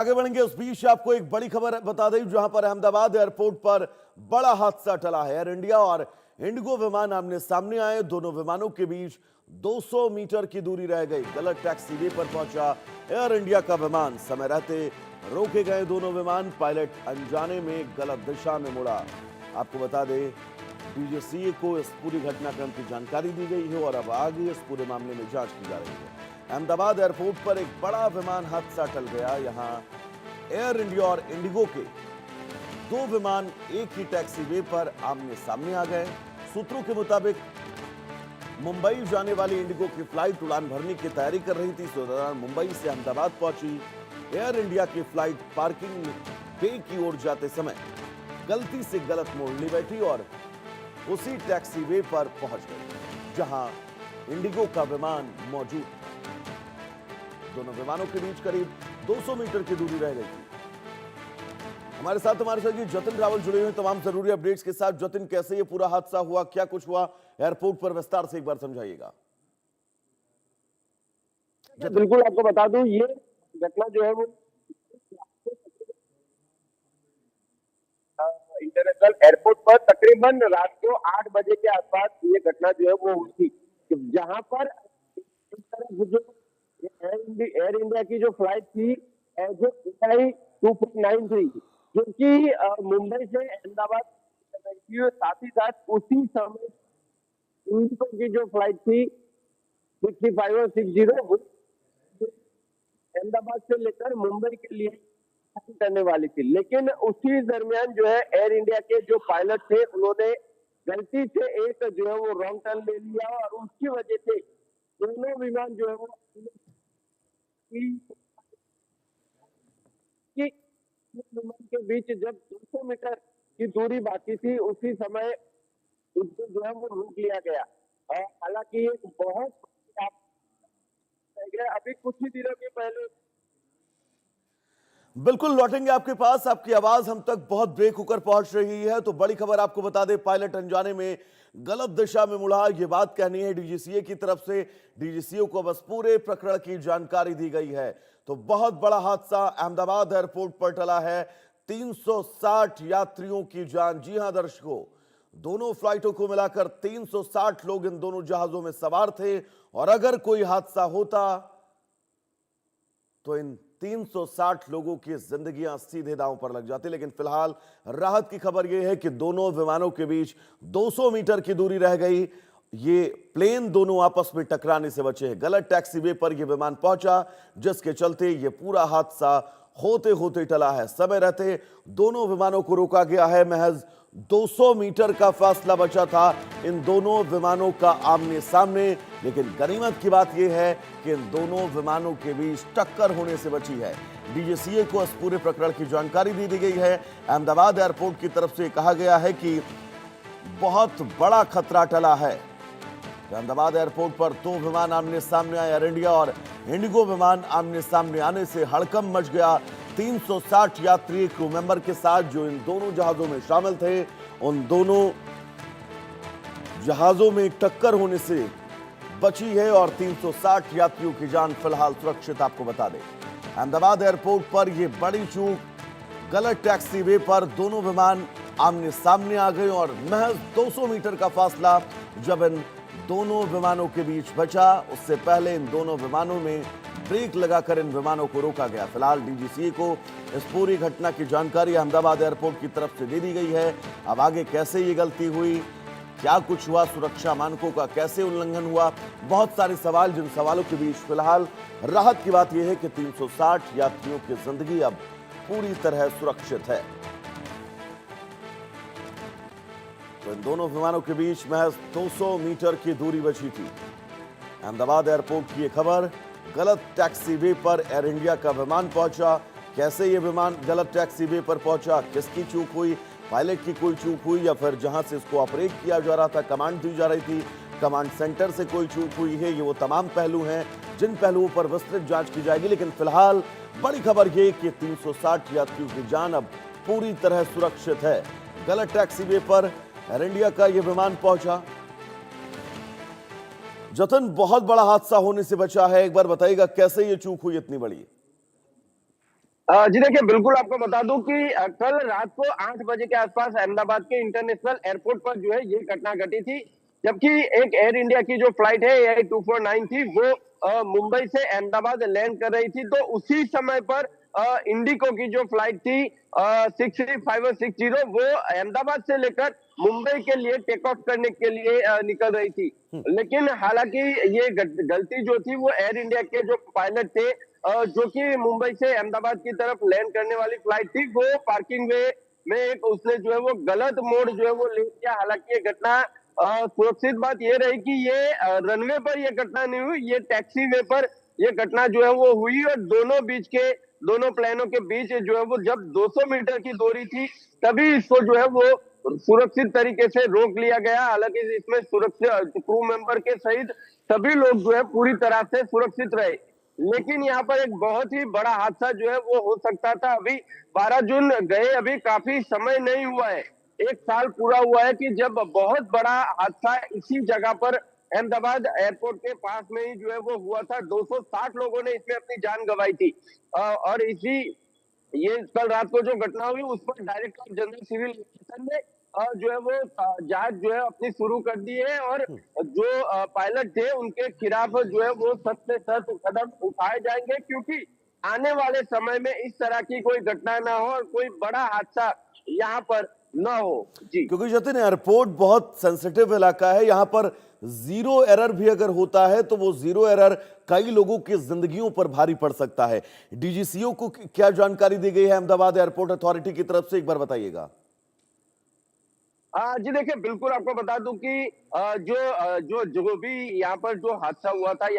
आगे बढ़ेंगे उस बीच आपको एक बड़ी खबर बता दें, जहां पर अहमदाबाद एयरपोर्ट पर बड़ा हादसा टला है। एयर इंडिया और इंडिगो विमान आमने सामने आए। दोनों विमानों के बीच 200 मीटर की दूरी रह गई। गलत टैक्सीवे पर पहुंचा एयर इंडिया का विमान। समय रहते रोके गए दोनों विमान। पायलट अनजाने में गलत दिशा में मुड़ा। आपको बता दें, डीजीसीए को इस पूरी घटनाक्रम की जानकारी दी गई है और अब आगे इस पूरे मामले में जांच की जा रही है। अहमदाबाद एयरपोर्ट पर एक बड़ा विमान हादसा टल गया। यहां एयर इंडिया और इंडिगो के दो विमान एक ही टैक्सीवे पर आमने सामने आ गए। सूत्रों के मुताबिक मुंबई जाने वाली इंडिगो की फ्लाइट उड़ान भरने की तैयारी कर रही थी। इस दौरान मुंबई से अहमदाबाद पहुंची एयर इंडिया की फ्लाइट पार्किंग बे की ओर जाते समय गलती से गलत मोड़ ली बैठी और उसी टैक्सीवे पर पहुंच गई जहां इंडिगो का विमान मौजूद था। दोनों विमानों के बीच करीब 200 मीटर की दूरी रह गई थी। हमारे सहयोगी जतिन रावल जुड़े हुए तमाम जरूरी अपडेट्स के साथ। जतिन, कैसे ये पूरा हादसा हुआ, क्या कुछ हुआ एयरपोर्ट पर, विस्तार से एक बार समझाइएगा। बिल्कुल, आपको बता दूं, ये घटना जो है वो इंटरनेशनल एयरपोर्ट पर तकरीबन रात को 8 बजे के आसपास ये घटना जो है वो हुई थी, जहां पर इस तरह जो एयर इंडिया की जो फ्लाइट थी, जो एआई 2.9 थी, जो कि मुंबई से अहमदाबाद, साथ ही साथ उसी समय इंडिगो की जो फ्लाइट थी 65 और 60 अहमदाबाद से लेकर मुंबई के लिए करने वाली थी। लेकिन उसी दरमियान जो है एयर इंडिया के जो पायलट थे, उन्होंने गलती से एक जो है वो रॉन्ग टर्न ले लिया और उसकी वजह से दोनों विमान जो है वो विमान के बीच जब 200 मीटर की दूरी बाकी थी, उसी समय उसको जो है वो रोक लिया गया। हालांकि एक बहुत अभी कुछ ही दिनों के पहले बिल्कुल लौटेंगे आपके पास। आपकी आवाज हम तक बहुत ब्रेक होकर पहुंच रही है। तो बड़ी खबर आपको बता दें, पायलट अनजाने में गलत दिशा में मुड़ा, ये बात कहनी है डीजीसीए की तरफ से। डीजीसीए को बस पूरे प्रकरण की जानकारी दी गई है। तो बहुत बड़ा हादसा अहमदाबाद एयरपोर्ट पर टला है। 360 यात्रियों की जान। जी हां दर्शकों, दोनों फ्लाइटों को मिलाकर 360 लोग इन दोनों जहाजों में सवार थे और अगर कोई हादसा होता तो इन 360 लोगों की जिंदगियां सीधे दांव पर लग जाती। लेकिन फिलहाल राहत की खबर यह है कि दोनों विमानों के बीच 200 मीटर की दूरी रह गई। ये प्लेन दोनों आपस में टकराने से बचे हैं। गलत टैक्सीवे पर यह विमान पहुंचा, जिसके चलते यह पूरा हादसा होते होते टला है। समय रहते दोनों विमानों को रोका गया है। महज 200 मीटर का फासला बचा था इन दोनों विमानों का आमने सामने। लेकिन गनीमत की बात यह है कि इन दोनों विमानों के बीच टक्कर होने से बची है। डीजीसीए को इस पूरे प्रकरण की जानकारी दी गई है। अहमदाबाद एयरपोर्ट की तरफ से कहा गया है कि बहुत बड़ा खतरा टला है। अहमदाबाद एयरपोर्ट पर दो विमान आमने सामने आए। एयर इंडिया और इंडिगो विमान आमने सामने आने से हड़कंप मच गया। 360 यात्री क्रू मेंबर के साथ जो इन दोनों जहाजों में शामिल थे, उन दोनों जहाजों में टक्कर होने से बची है और 360 यात्रियों की जान फिलहाल सुरक्षित। आपको बता दें, अहमदाबाद एयरपोर्ट पर यह बड़ी चूक, गलत टैक्सीवे पर दोनों विमान आमने सामने आ गए और महज 200 मीटर का फासला जब इन दोनों विमानों के बीच बचा, उससे पहले इन दोनों विमानों में ब्रेक लगाकर इन विमानों को रोका गया। फिलहाल डीजीसीए को इस पूरी घटना की जानकारी अहमदाबाद एयरपोर्ट की तरफ से दे दी गई है। अब आगे कैसे ये गलती हुई, क्या कुछ हुआ, सुरक्षा मानकों का कैसे उल्लंघन हुआ, बहुत सारे सवाल, जिन सवालों के बीच फिलहाल राहत की बात यह है कि 360 यात्रियों की जिंदगी अब पूरी तरह सुरक्षित है। तो इन दोनों विमानों के बीच महज 200 मीटर की दूरी बची थी। अहमदाबाद एयरपोर्ट की यह खबर, गलत टैक्सीवे पर एयर इंडिया का विमान पहुंचा। कैसे यह विमान गलत टैक्सीवे पर पहुंचा, किसकी चूक हुई, पायलट की कोई चूक हुई या फिर जहां से इसको ऑपरेट किया जा रहा था, कमांड दी जा रही थी, कमांड सेंटर से कोई चूक हुई है, ये वो तमाम पहलू हैं जिन पहलुओं पर विस्तृत जांच की जाएगी। लेकिन फिलहाल बड़ी खबर यह कि 360 यात्रियों की जान अब पूरी तरह सुरक्षित है। गलत टैक्सीवे पर एयर इंडिया का यह विमान पहुंचा। जतन, बहुत बड़ा हादसा होने से बचा है। एक बार बताइएगा कैसे ये चूक हुई इतनी बड़ी। जी देखिए, बिल्कुल आपको बता दूं कि कल रात को 8 बजे के आसपास अहमदाबाद के इंटरनेशनल एयरपोर्ट पर जो है ये घटना घटी थी। जबकि एक एयर इंडिया की जो फ्लाइट है एआई 249 थी वो मुंबई से अहमदाबाद लैंड कर रही थी। तो उसी समय पर इंडिगो की जो फ्लाइट थी 63560 वो अहमदाबाद से लेकर मुंबई के लिए टेक ऑफ करने के लिए निकल रही थी। लेकिन हालांकि ये गलती जो थी वो एयर इंडिया के जो पायलट थे जो कि मुंबई से अहमदाबाद की तरफ लैंड करने वाली फ्लाइट थी, वो पार्किंग वे में एक उसने जो है वो गलत मोड़ जो है वो ले लिया। हालांकि ये घटना सुरक्षित बात ये रही कि ये रनवे पर ये घटना नहीं हुई, ये टैक्सी वे पर ये घटना जो है वो हुई और दोनों प्लेनों के बीच जो है वो जब 200 मीटर की दूरी थी तभी इसको जो है वो सुरक्षित तरीके से रोक लिया गया। हालांकि इसमें सुरक्षित क्रू मेंबर के सहित सभी लोग जो है पूरी तरह से सुरक्षित रहे। लेकिन यहाँ पर एक बहुत ही बड़ा हादसा जो है वो हो सकता था। अभी 12 जून गए अभी काफी समय नहीं हुआ है, 1 साल पूरा हुआ है कि जब बहुत बड़ा हादसा इसी जगह पर अहमदाबाद एयरपोर्ट के पास में ही जो है वो हुआ था। 260 लोगों ने इसमें अपनी जान गंवाई थी और इसी ये कल रात को जो घटना हुई उस पर डायरेक्टर जनरल सिविल एविएशन ने जो है वो जांच जो है अपनी शुरू कर दी है और जो पायलट थे उनके खिलाफ जो है वो सख्त से सख्त कदम उठाए जाएंगे, क्योंकि आने वाले समय में इस तरह की कोई घटना ना हो और कोई बड़ा हादसा यहाँ पर ना हो। जी। क्योंकि जतिन एयरपोर्ट बहुत सेंसिटिव इलाका है, यहाँ पर जीरो एरर भी अगर होता है तो वो जीरो एरर कई लोगों की जिंदगियों पर भारी पड़ सकता है। डीजीसीओ को क्या जानकारी दी गई है अहमदाबाद एयरपोर्ट अथॉरिटी की तरफ से, एक बार बताइएगा। जी देखिए, बिल्कुल आपको बता दूं कि जो भी यहाँ पर जो हादसा हुआ था